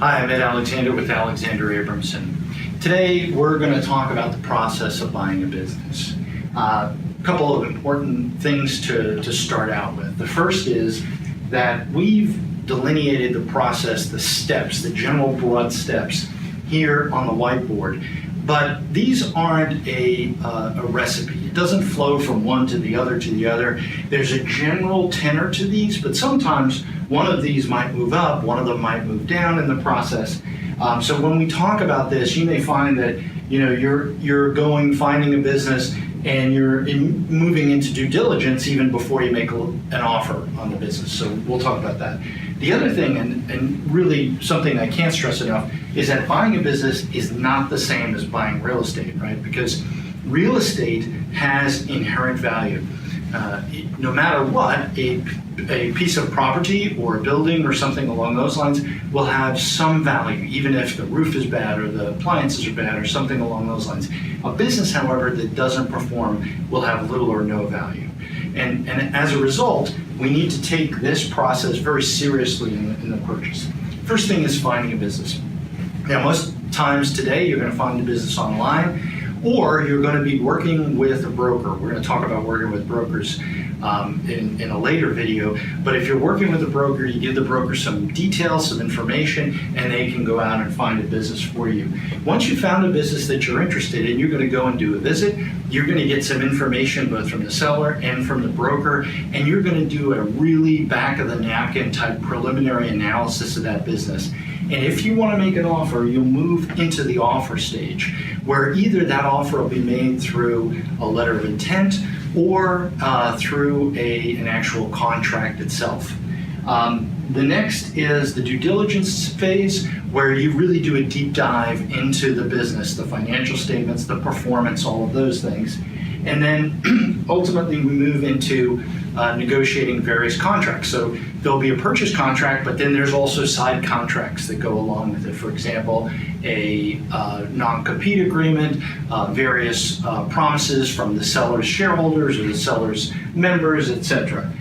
Hi, I'm Ed Alexander with Alexander Abramson. Today we're going to talk about the process of buying a business. A couple of important things to start out with. The first is that we've delineated the process, the steps, the general broad steps here on the whiteboard. But these aren't a recipe. It doesn't flow from one to the other to the other. There's a general tenor to these, but sometimes one of these might move up, one of them might move down in the process. So when we talk about this, you may find that you're finding a business and you're moving into due diligence even before you make an offer on the business. So we'll talk about that. The other thing, and really something I can't stress enough, is that buying a business is not the same as buying real estate, right? Because real estate has inherent value. No matter what, a piece of property or a building or something along those lines will have some value, even if the roof is bad or the appliances are bad or something along those lines. A business, however, that doesn't perform will have little or no value. And as a result, we need to take this process very seriously in the purchase. First thing is finding a business. Now, most times today, you're going to find a business online, or you're going to be working with a broker. We're going to talk about working with brokers in a later video. But if you're working with a broker, you give the broker some details, some information, and they can go out and find a business for you. Once you've found a business that you're interested in, you're going to go and do a visit. You're going to get some information both from the seller and from the broker, and you're going to do a really back-of-the-napkin type preliminary analysis of that business. And if you want to make an offer, you'll move into the offer stage, where either that offer will be made through a letter of intent or through an actual contract itself. The next is the due diligence phase, where you really do a deep dive into the business, the financial statements, the performance, all of those things. And then ultimately we move into negotiating various contracts. So there'll be a purchase contract, but then there's also side contracts that go along with it. For example, a non-compete agreement, various promises from the seller's shareholders or the seller's members, etc.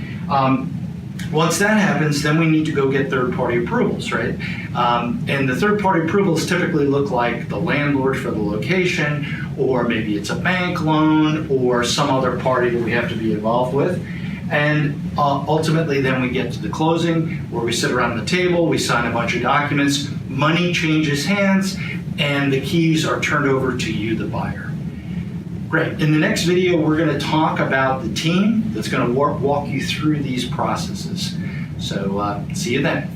Once that happens, then we need to go get third-party approvals, right? And the third-party approvals typically look like the landlord for the location, or maybe it's a bank loan, or some other party that we have to be involved with. And ultimately, then we get to the closing, where we sit around the table, we sign a bunch of documents, money changes hands, and the keys are turned over to you, the buyer. Great. In the next video, we're going to talk about the team that's going to walk you through these processes. So see you then.